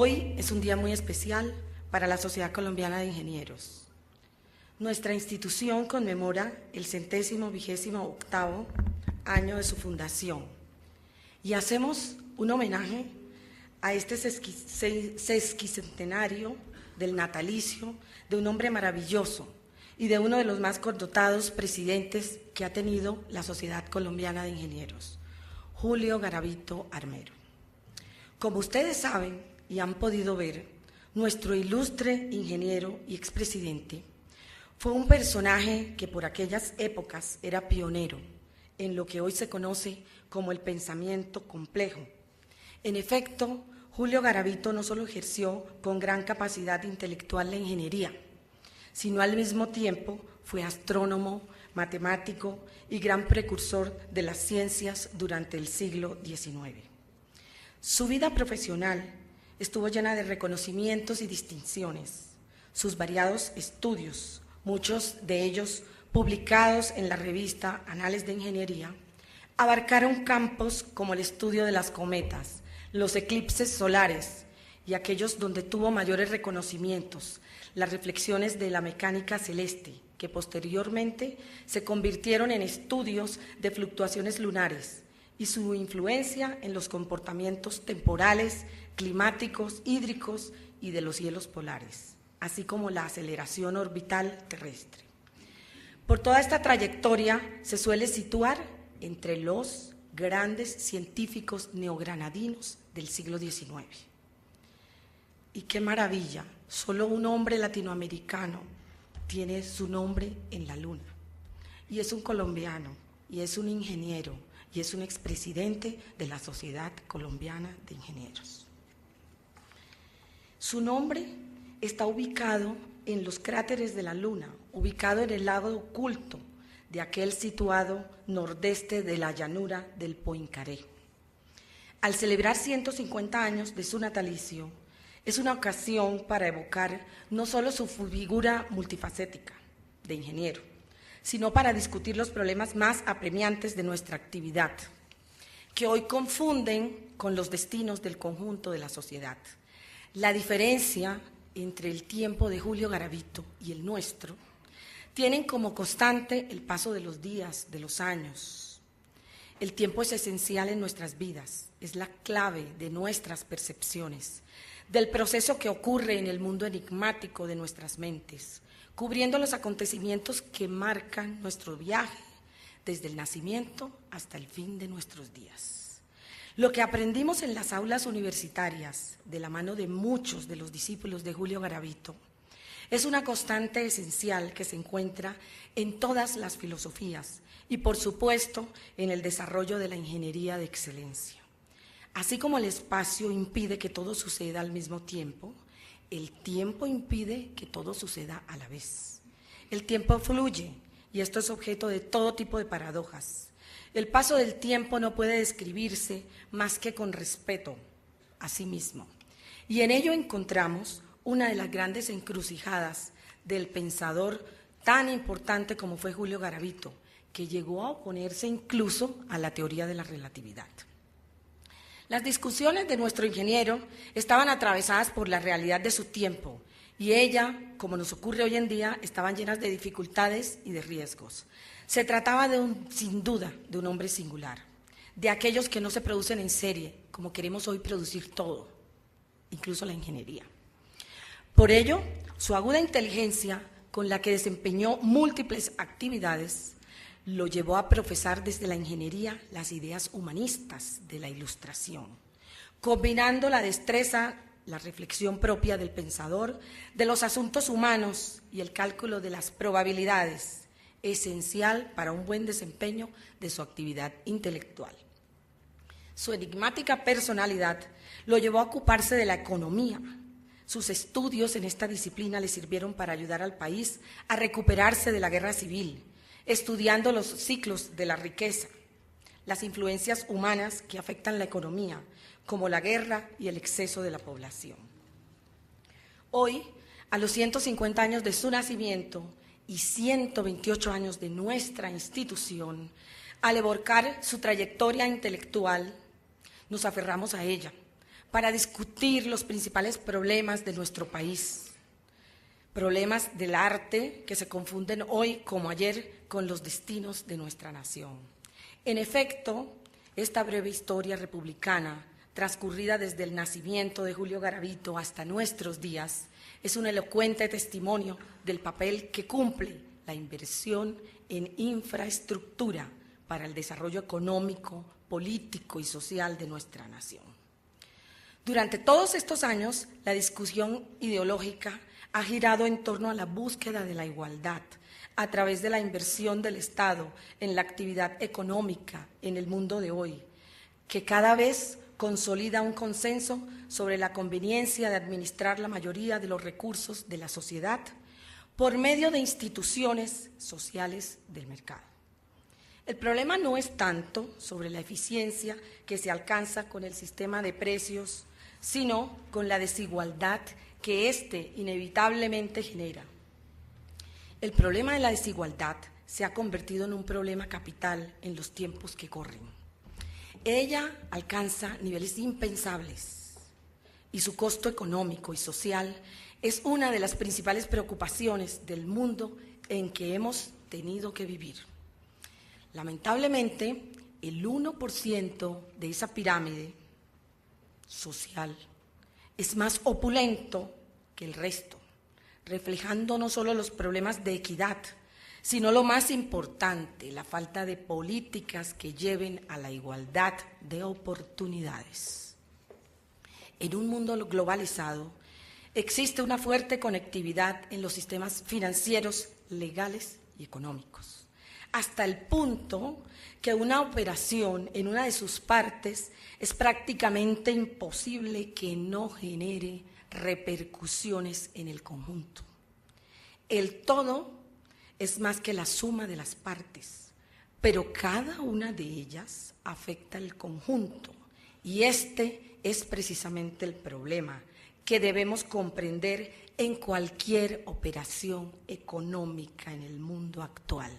Hoy es un día muy especial para la Sociedad Colombiana de Ingenieros. Nuestra institución conmemora el 128º año de su fundación y hacemos un homenaje a este sesquicentenario del natalicio de un hombre maravilloso y de uno de los más connotados presidentes que ha tenido la Sociedad Colombiana de Ingenieros, Julio Garavito Armero. Como ustedes saben y han podido ver, nuestro ilustre ingeniero y expresidente fue un personaje que por aquellas épocas era pionero en lo que hoy se conoce como el pensamiento complejo. En efecto, Julio Garavito no solo ejerció con gran capacidad intelectual la ingeniería, sino al mismo tiempo fue astrónomo, matemático y gran precursor de las ciencias durante el siglo XIX. Su vida profesional estuvo llena de reconocimientos y distinciones. Sus variados estudios, muchos de ellos publicados en la revista Anales de Ingeniería, abarcaron campos como el estudio de las cometas, los eclipses solares y aquellos donde tuvo mayores reconocimientos, las reflexiones de la mecánica celeste, que posteriormente se convirtieron en estudios de fluctuaciones lunares, y su influencia en los comportamientos temporales, climáticos, hídricos y de los hielos polares, así como la aceleración orbital terrestre. Por toda esta trayectoria se suele situar entre los grandes científicos neogranadinos del siglo XIX. Y qué maravilla, solo un hombre latinoamericano tiene su nombre en la luna, y es un colombiano, y es un ingeniero, y es un expresidente de la Sociedad Colombiana de Ingenieros. Su nombre está ubicado en los cráteres de la Luna, ubicado en el lado oculto de aquel situado nordeste de la llanura del Poincaré. Al celebrar 150 años de su natalicio, es una ocasión para evocar no solo su figura multifacética de ingeniero, sino para discutir los problemas más apremiantes de nuestra actividad, que hoy confunden con los destinos del conjunto de la sociedad. La diferencia entre el tiempo de Julio Garavito y el nuestro tienen como constante el paso de los días, de los años. El tiempo es esencial en nuestras vidas, es la clave de nuestras percepciones, del proceso que ocurre en el mundo enigmático de nuestras mentes, cubriendo los acontecimientos que marcan nuestro viaje desde el nacimiento hasta el fin de nuestros días. Lo que aprendimos en las aulas universitarias, de la mano de muchos de los discípulos de Julio Garavito, es una constante esencial que se encuentra en todas las filosofías y, por supuesto, en el desarrollo de la ingeniería de excelencia. Así como el espacio impide que todo suceda al mismo tiempo, el tiempo impide que todo suceda a la vez. El tiempo fluye y esto es objeto de todo tipo de paradojas. El paso del tiempo no puede describirse más que con respeto a sí mismo. Y en ello encontramos una de las grandes encrucijadas del pensador tan importante como fue Julio Garavito, que llegó a oponerse incluso a la teoría de la relatividad. Las discusiones de nuestro ingeniero estaban atravesadas por la realidad de su tiempo y ella, como nos ocurre hoy en día, estaban llenas de dificultades y de riesgos. Se trataba sin duda de un hombre singular, de aquellos que no se producen en serie, como queremos hoy producir todo, incluso la ingeniería. Por ello, su aguda inteligencia, con la que desempeñó múltiples actividades, lo llevó a profesar desde la ingeniería las ideas humanistas de la Ilustración, combinando la destreza, la reflexión propia del pensador, de los asuntos humanos y el cálculo de las probabilidades, esencial para un buen desempeño de su actividad intelectual. Su enigmática personalidad lo llevó a ocuparse de la economía. Sus estudios en esta disciplina le sirvieron para ayudar al país a recuperarse de la guerra civil, estudiando los ciclos de la riqueza, las influencias humanas que afectan la economía, como la guerra y el exceso de la población. Hoy, a los 150 años de su nacimiento y 128 años de nuestra institución, al evocar su trayectoria intelectual, nos aferramos a ella para discutir los principales problemas de nuestro país, problemas del arte que se confunden hoy como ayer con los destinos de nuestra nación. En efecto, esta breve historia republicana, transcurrida desde el nacimiento de Julio Garavito hasta nuestros días, es un elocuente testimonio del papel que cumple la inversión en infraestructura para el desarrollo económico, político y social de nuestra nación. Durante todos estos años, la discusión ideológica ha girado en torno a la búsqueda de la igualdad a través de la inversión del Estado en la actividad económica en el mundo de hoy, que cada vez consolida un consenso sobre la conveniencia de administrar la mayoría de los recursos de la sociedad por medio de instituciones sociales del mercado. El problema no es tanto sobre la eficiencia que se alcanza con el sistema de precios, sino con la desigualdad que éste inevitablemente genera. El problema de la desigualdad se ha convertido en un problema capital en los tiempos que corren. Ella alcanza niveles impensables y su costo económico y social es una de las principales preocupaciones del mundo en que hemos tenido que vivir. Lamentablemente, el 1% de esa pirámide social es más opulento que el resto, reflejando no solo los problemas de equidad, sino lo más importante, la falta de políticas que lleven a la igualdad de oportunidades. En un mundo globalizado, existe una fuerte conectividad en los sistemas financieros, legales y económicos, hasta el punto que una operación en una de sus partes es prácticamente imposible que no genere repercusiones en el conjunto. El todo es más que la suma de las partes, pero cada una de ellas afecta el conjunto y este es precisamente el problema que debemos comprender en cualquier operación económica en el mundo actual,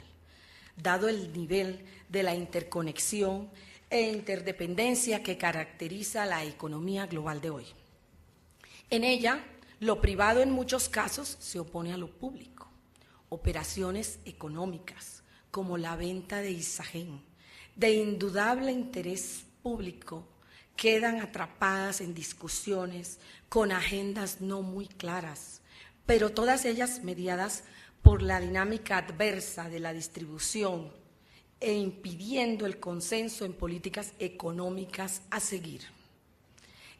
dado el nivel de la interconexión e interdependencia que caracteriza la economía global de hoy. En ella, lo privado en muchos casos se opone a lo público. Operaciones económicas, como la venta de Isagen, de indudable interés público, quedan atrapadas en discusiones con agendas no muy claras, pero todas ellas mediadas por la dinámica adversa de la distribución e impidiendo el consenso en políticas económicas a seguir.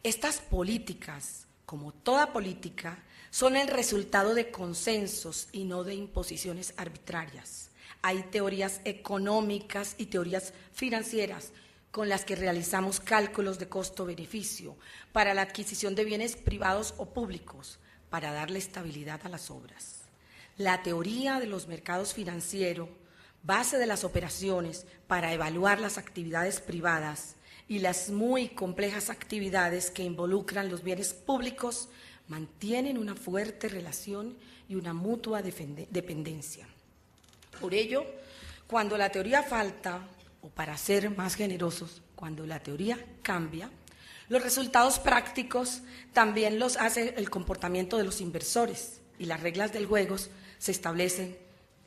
Estas políticas, como toda política, son el resultado de consensos y no de imposiciones arbitrarias. Hay teorías económicas y teorías financieras con las que realizamos cálculos de costo-beneficio para la adquisición de bienes privados o públicos para darle estabilidad a las obras. La teoría de los mercados financieros, base de las operaciones para evaluar las actividades privadas y las muy complejas actividades que involucran los bienes públicos, mantienen una fuerte relación y una mutua dependencia. Por ello, cuando la teoría falta, o para ser más generosos, cuando la teoría cambia, los resultados prácticos también los hace el comportamiento de los inversores y las reglas del juego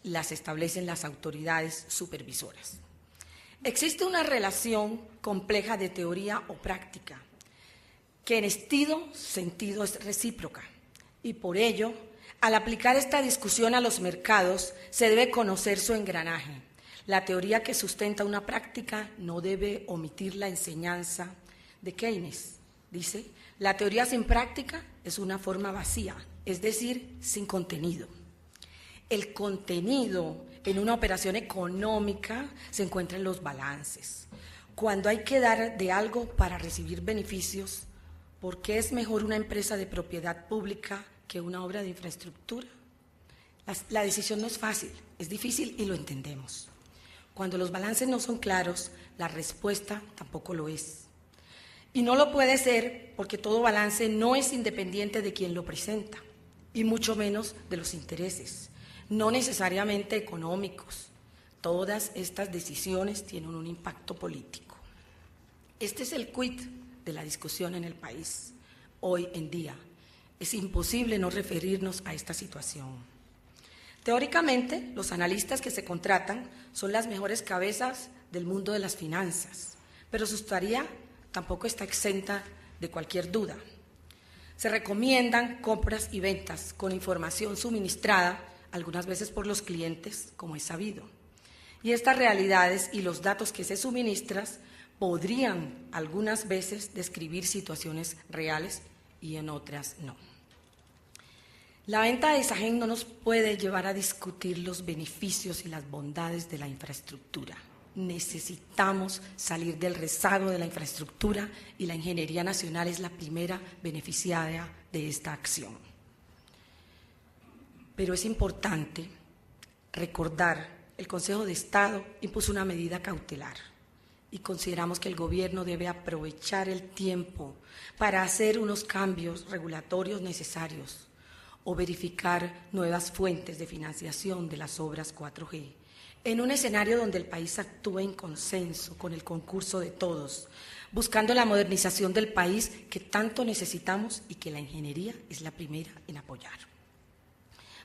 las establecen las autoridades supervisoras. Existe una relación compleja de teoría o práctica, que en este sentido es recíproca, y por ello, al aplicar esta discusión a los mercados, se debe conocer su engranaje. La teoría que sustenta una práctica no debe omitir la enseñanza de Keynes. Dice, la teoría sin práctica es una forma vacía, es decir, sin contenido. El contenido en una operación económica se encuentra en los balances. Cuando hay que dar de algo para recibir beneficios, ¿por qué es mejor una empresa de propiedad pública que una obra de infraestructura? La decisión no es fácil, es difícil y lo entendemos. Cuando los balances no son claros, la respuesta tampoco lo es. Y no lo puede ser porque todo balance no es independiente de quien lo presenta, y mucho menos de los intereses, no necesariamente económicos. Todas estas decisiones tienen un impacto político. Este es el quid de la discusión en el país hoy en día. Es imposible no referirnos a esta situación. Teóricamente, los analistas que se contratan son las mejores cabezas del mundo de las finanzas, pero su tarea tampoco está exenta de cualquier duda. Se recomiendan compras y ventas con información suministrada, algunas veces por los clientes, como es sabido. Y estas realidades y los datos que se suministran podrían algunas veces describir situaciones reales y en otras no. La venta de Sagen no nos puede llevar a discutir los beneficios y las bondades de la infraestructura. Necesitamos salir del rezago de la infraestructura y la Ingeniería Nacional es la primera beneficiaria de esta acción. Pero es importante recordar, el Consejo de Estado impuso una medida cautelar y consideramos que el gobierno debe aprovechar el tiempo para hacer unos cambios regulatorios necesarios o verificar nuevas fuentes de financiación de las obras 4G, en un escenario donde el país actúe en consenso con el concurso de todos, buscando la modernización del país que tanto necesitamos y que la ingeniería es la primera en apoyar.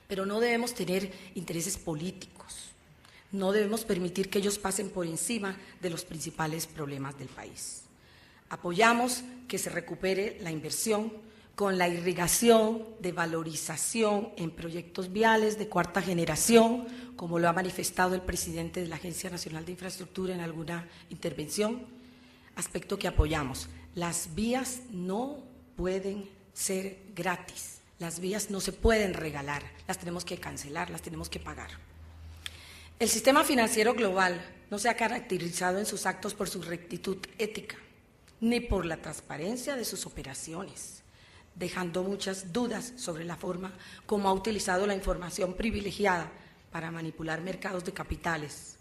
Pero no debemos tener intereses políticos, no debemos permitir que ellos pasen por encima de los principales problemas del país. Apoyamos que se recupere la inversión con la irrigación de valorización en proyectos viales de cuarta generación, como lo ha manifestado el presidente de la Agencia Nacional de Infraestructura en alguna intervención, aspecto que apoyamos. Las vías no pueden ser gratis, las vías no se pueden regalar, las tenemos que cancelar, las tenemos que pagar. El sistema financiero global no se ha caracterizado en sus actos por su rectitud ética, ni por la transparencia de sus operaciones, dejando muchas dudas sobre la forma como ha utilizado la información privilegiada para manipular mercados de capitales,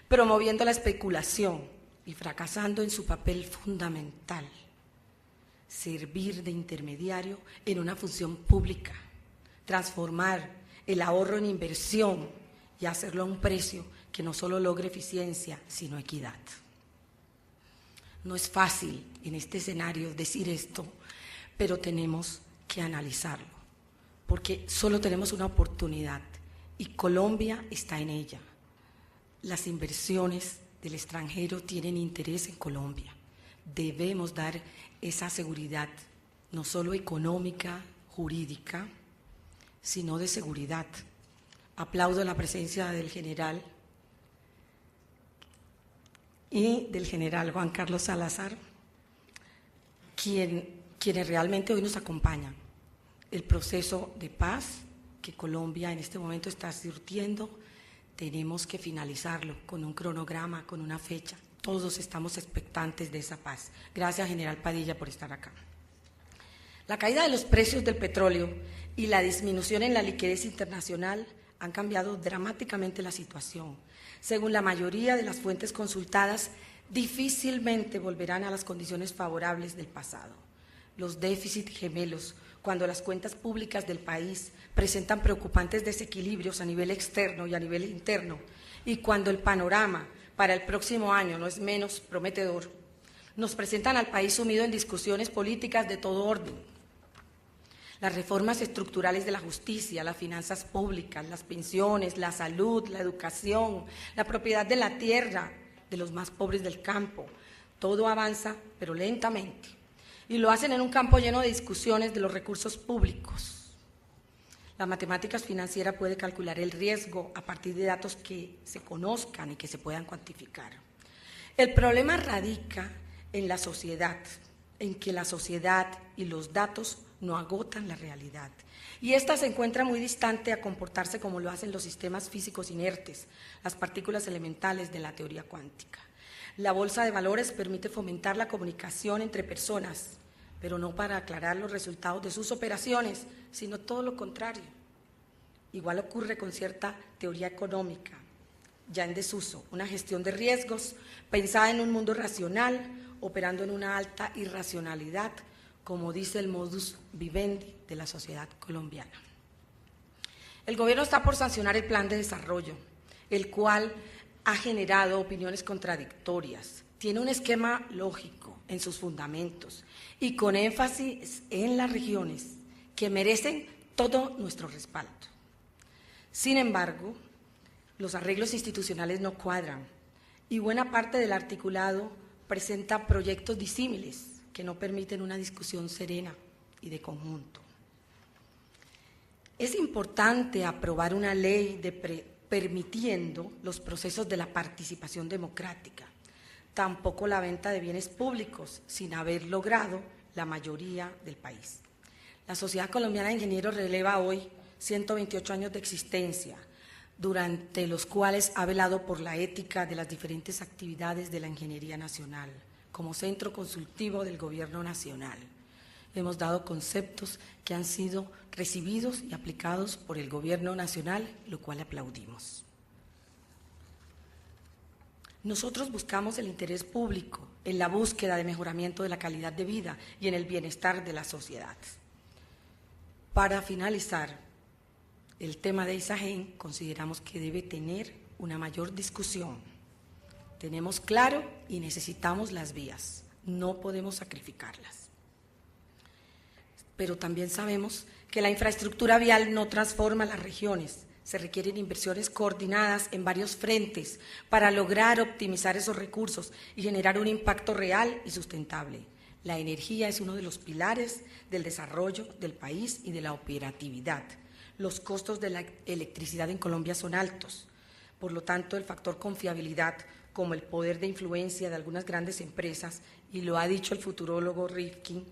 promoviendo la especulación y fracasando en su papel fundamental, servir de intermediario en una función pública, transformar el ahorro en inversión y hacerlo a un precio que no solo logre eficiencia, sino equidad. No es fácil en este escenario decir esto, pero tenemos que analizarlo, porque solo tenemos una oportunidad y Colombia está en ella. Las inversiones del extranjero tienen interés en Colombia. Debemos dar esa seguridad, no solo económica, jurídica, sino de seguridad. Aplaudo la presencia del general y del general Juan Carlos Salazar, quienes realmente hoy nos acompañan. El proceso de paz que Colombia en este momento está surtiendo, tenemos que finalizarlo con un cronograma, con una fecha. Todos estamos expectantes de esa paz. Gracias, general Padilla, por estar acá. La caída de los precios del petróleo y la disminución en la liquidez internacional han cambiado dramáticamente la situación. Según la mayoría de las fuentes consultadas, difícilmente volverán a las condiciones favorables del pasado. Los déficits gemelos, cuando las cuentas públicas del país presentan preocupantes desequilibrios a nivel externo y a nivel interno, y cuando el panorama para el próximo año no es menos prometedor, nos presentan al país sumido en discusiones políticas de todo orden. Las reformas estructurales de la justicia, las finanzas públicas, las pensiones, la salud, la educación, la propiedad de la tierra de los más pobres del campo, todo avanza, pero lentamente. Y lo hacen en un campo lleno de discusiones de los recursos públicos. La matemática financiera puede calcular el riesgo a partir de datos que se conozcan y que se puedan cuantificar. El problema radica en la sociedad, en que la sociedad y los datos no agotan la realidad. Y esta se encuentra muy distante a comportarse como lo hacen los sistemas físicos inertes, las partículas elementales de la teoría cuántica. La bolsa de valores permite fomentar la comunicación entre personas, pero no para aclarar los resultados de sus operaciones, sino todo lo contrario. Igual ocurre con cierta teoría económica, ya en desuso, una gestión de riesgos pensada en un mundo racional, operando en una alta irracionalidad, como dice el modus vivendi de la sociedad colombiana. El gobierno está por sancionar el plan de desarrollo, el cual ha generado opiniones contradictorias, tiene un esquema lógico en sus fundamentos y con énfasis en las regiones que merecen todo nuestro respaldo. Sin embargo, los arreglos institucionales no cuadran y buena parte del articulado presenta proyectos disímiles que no permiten una discusión serena y de conjunto. Es importante aprobar una ley permitiendo los procesos de la participación democrática, tampoco la venta de bienes públicos sin haber logrado la mayoría del país. La Sociedad Colombiana de Ingenieros releva hoy 128 años de existencia, durante los cuales ha velado por la ética de las diferentes actividades de la ingeniería nacional, como centro consultivo del Gobierno Nacional. Hemos dado conceptos que han sido recibidos y aplicados por el Gobierno Nacional, lo cual aplaudimos. Nosotros buscamos el interés público en la búsqueda de mejoramiento de la calidad de vida y en el bienestar de la sociedad. Para finalizar, el tema de ISAGEN consideramos que debe tener una mayor discusión. Tenemos claro y necesitamos las vías, no podemos sacrificarlas. Pero también sabemos que la infraestructura vial no transforma las regiones. Se requieren inversiones coordinadas en varios frentes para lograr optimizar esos recursos y generar un impacto real y sustentable. La energía es uno de los pilares del desarrollo del país y de la operatividad. Los costos de la electricidad en Colombia son altos. Por lo tanto, el factor confiabilidad, como el poder de influencia de algunas grandes empresas, y lo ha dicho el futurólogo Rifkin,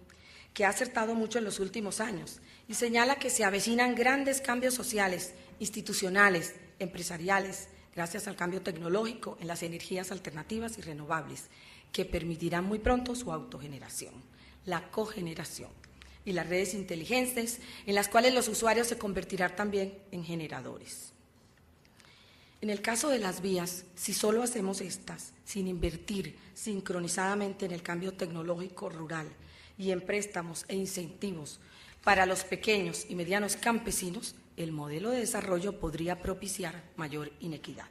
que ha acertado mucho en los últimos años, y señala que se avecinan grandes cambios sociales, institucionales, empresariales, gracias al cambio tecnológico en las energías alternativas y renovables, que permitirán muy pronto su autogeneración, la cogeneración y las redes inteligentes en las cuales los usuarios se convertirán también en generadores. En el caso de las vías, si solo hacemos estas, sin invertir sincronizadamente en el cambio tecnológico rural y en préstamos e incentivos para los pequeños y medianos campesinos, el modelo de desarrollo podría propiciar mayor inequidad.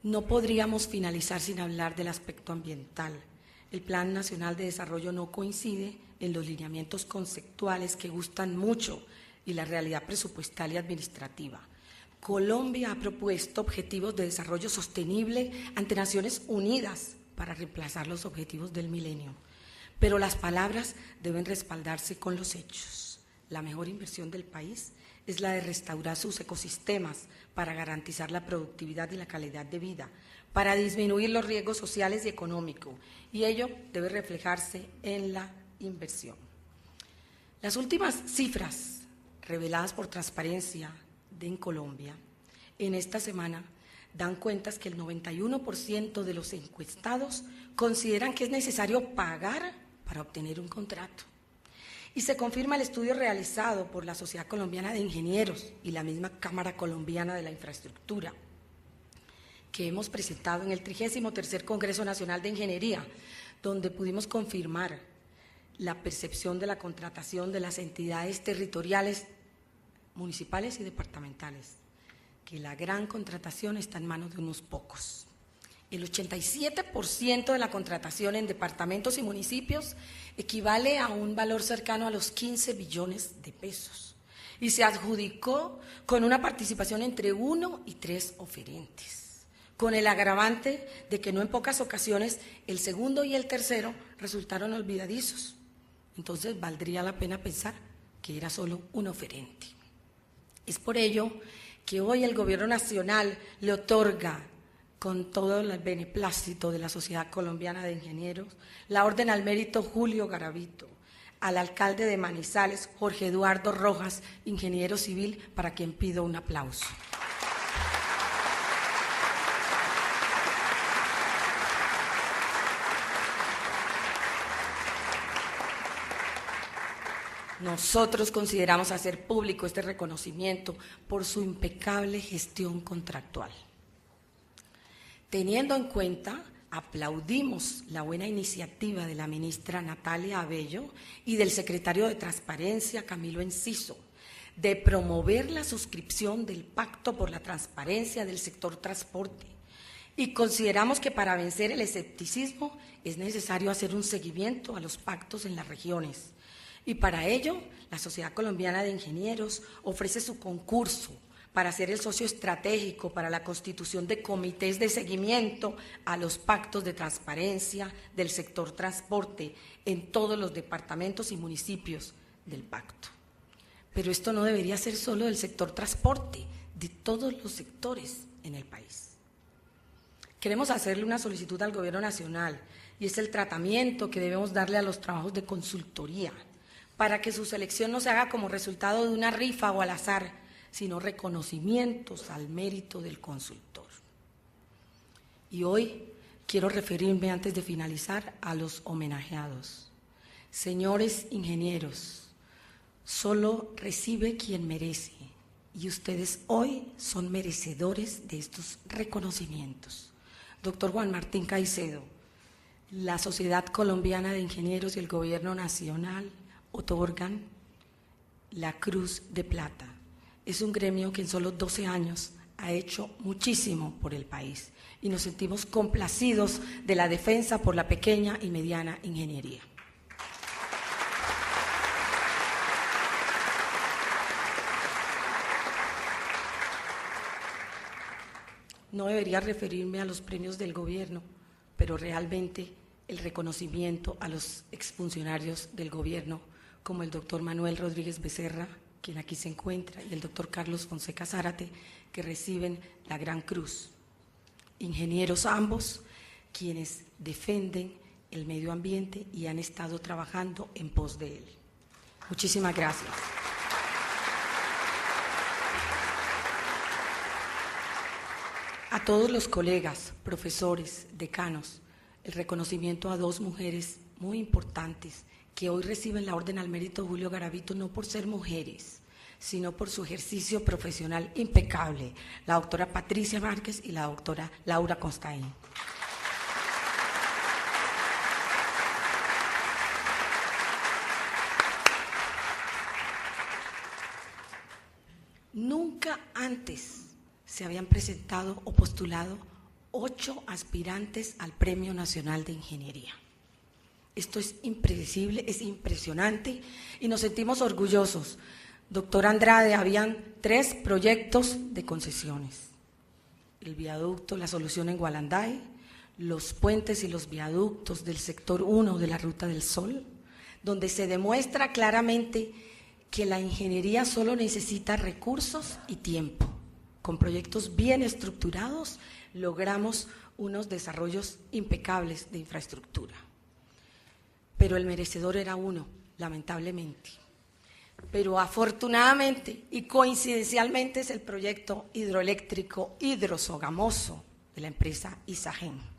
No podríamos finalizar sin hablar del aspecto ambiental. El Plan Nacional de Desarrollo no coincide en los lineamientos conceptuales que gustan mucho y la realidad presupuestal y administrativa. Colombia ha propuesto objetivos de desarrollo sostenible ante Naciones Unidas para reemplazar los objetivos del milenio, pero las palabras deben respaldarse con los hechos. La mejor inversión del país es la de restaurar sus ecosistemas para garantizar la productividad y la calidad de vida, para disminuir los riesgos sociales y económicos, y ello debe reflejarse en la inversión. Las últimas cifras reveladas por Transparencia en Colombia en esta semana dan cuentas que el 91% de los encuestados consideran que es necesario pagar para obtener un contrato. Y se confirma el estudio realizado por la Sociedad Colombiana de Ingenieros y la misma Cámara Colombiana de la Infraestructura, que hemos presentado en el 33º Congreso Nacional de Ingeniería, donde pudimos confirmar la percepción de la contratación de las entidades territoriales, municipales y departamentales, que la gran contratación está en manos de unos pocos. El 87% de la contratación en departamentos y municipios equivale a un valor cercano a los 15 billones de pesos y se adjudicó con una participación entre 1 y 3 oferentes, con el agravante de que no en pocas ocasiones el segundo y el tercero resultaron olvidadizos. Entonces valdría la pena pensar que era solo un oferente. Es por ello que hoy el Gobierno Nacional le otorga, con todo el beneplácito de la Sociedad Colombiana de Ingenieros, la Orden al Mérito Julio Garavito, al alcalde de Manizales, Jorge Eduardo Rojas, ingeniero civil, para quien pido un aplauso. Nosotros consideramos hacer público este reconocimiento por su impecable gestión contractual. Teniendo en cuenta, aplaudimos la buena iniciativa de la ministra Natalia Abello y del secretario de Transparencia, Camilo Enciso, de promover la suscripción del Pacto por la Transparencia del Sector Transporte. Y consideramos que para vencer el escepticismo es necesario hacer un seguimiento a los pactos en las regiones. Y para ello, la Sociedad Colombiana de Ingenieros ofrece su concurso para ser el socio estratégico para la constitución de comités de seguimiento a los pactos de transparencia del sector transporte en todos los departamentos y municipios del pacto. Pero esto no debería ser solo del sector transporte, de todos los sectores en el país. Queremos hacerle una solicitud al Gobierno Nacional y es el tratamiento que debemos darle a los trabajos de consultoría para que su selección no se haga como resultado de una rifa o al azar, sino reconocimientos al mérito del consultor. Y hoy quiero referirme, antes de finalizar, a los homenajeados. Señores ingenieros, solo recibe quien merece y ustedes hoy son merecedores de estos reconocimientos. Doctor Juan Martín Caicedo, la Sociedad Colombiana de Ingenieros y el Gobierno Nacional otorgan la Cruz de Plata. Es un gremio que en solo 12 años ha hecho muchísimo por el país y nos sentimos complacidos de la defensa por la pequeña y mediana ingeniería. No debería referirme a los premios del gobierno, pero realmente el reconocimiento a los exfuncionarios del gobierno, como el doctor Manuel Rodríguez Becerra, quien aquí se encuentra, y el doctor Carlos Fonseca Zárate, que reciben la Gran Cruz. Ingenieros ambos, quienes defienden el medio ambiente y han estado trabajando en pos de él. Muchísimas gracias. A todos los colegas, profesores, decanos, el reconocimiento a dos mujeres muy importantes que hoy reciben la Orden al Mérito Julio Garavito no por ser mujeres, sino por su ejercicio profesional impecable, la doctora Patricia Márquez y la doctora Laura Constaín. Nunca antes se habían presentado o postulado 8 aspirantes al Premio Nacional de Ingeniería. Esto es impredecible, es impresionante y nos sentimos orgullosos. Doctor Andrade, habían 3 proyectos de concesiones: el viaducto, la solución en Gualanday, los puentes y los viaductos del sector 1 de la Ruta del Sol, donde se demuestra claramente que la ingeniería solo necesita recursos y tiempo. Con proyectos bien estructurados logramos unos desarrollos impecables de infraestructura. Pero el merecedor era uno, lamentablemente. Pero afortunadamente y coincidencialmente es el proyecto hidroeléctrico Hidrosogamoso de la empresa Isagen.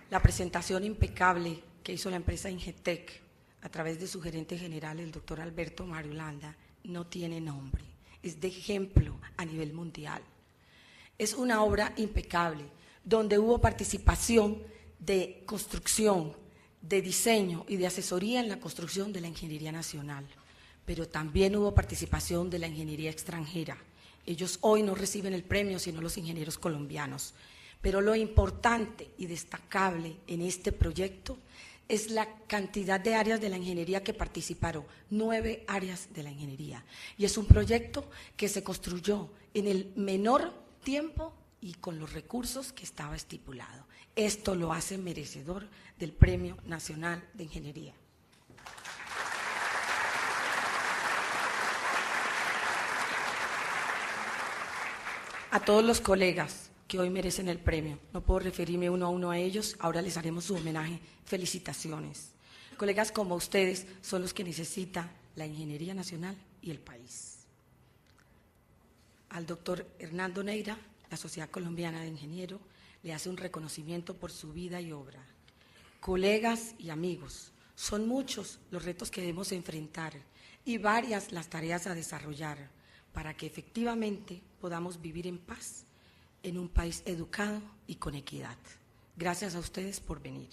La presentación impecable que hizo la empresa Ingetec a través de su gerente general, el doctor Alberto Mariulanda, no tiene nombre, es de ejemplo a nivel mundial. Es una obra impecable, donde hubo participación de construcción, de diseño y de asesoría en la construcción de la ingeniería nacional, pero también hubo participación de la ingeniería extranjera. Ellos hoy no reciben el premio, sino los ingenieros colombianos. Pero lo importante y destacable en este proyecto es la cantidad de áreas de la ingeniería que participaron, 9 áreas de la ingeniería. Y es un proyecto que se construyó en el menor tiempo y con los recursos que estaba estipulado. Esto lo hace merecedor del Premio Nacional de Ingeniería. A todos los colegas que hoy merecen el premio, no puedo referirme uno a uno a ellos, ahora les haremos su homenaje. Felicitaciones. Colegas como ustedes son los que necesita la ingeniería nacional y el país. Al doctor Hernando Neira, la Sociedad Colombiana de Ingenieros, le hace un reconocimiento por su vida y obra. Colegas y amigos, son muchos los retos que debemos enfrentar y varias las tareas a desarrollar para que efectivamente podamos vivir en paz en un país educado y con equidad. Gracias a ustedes por venir.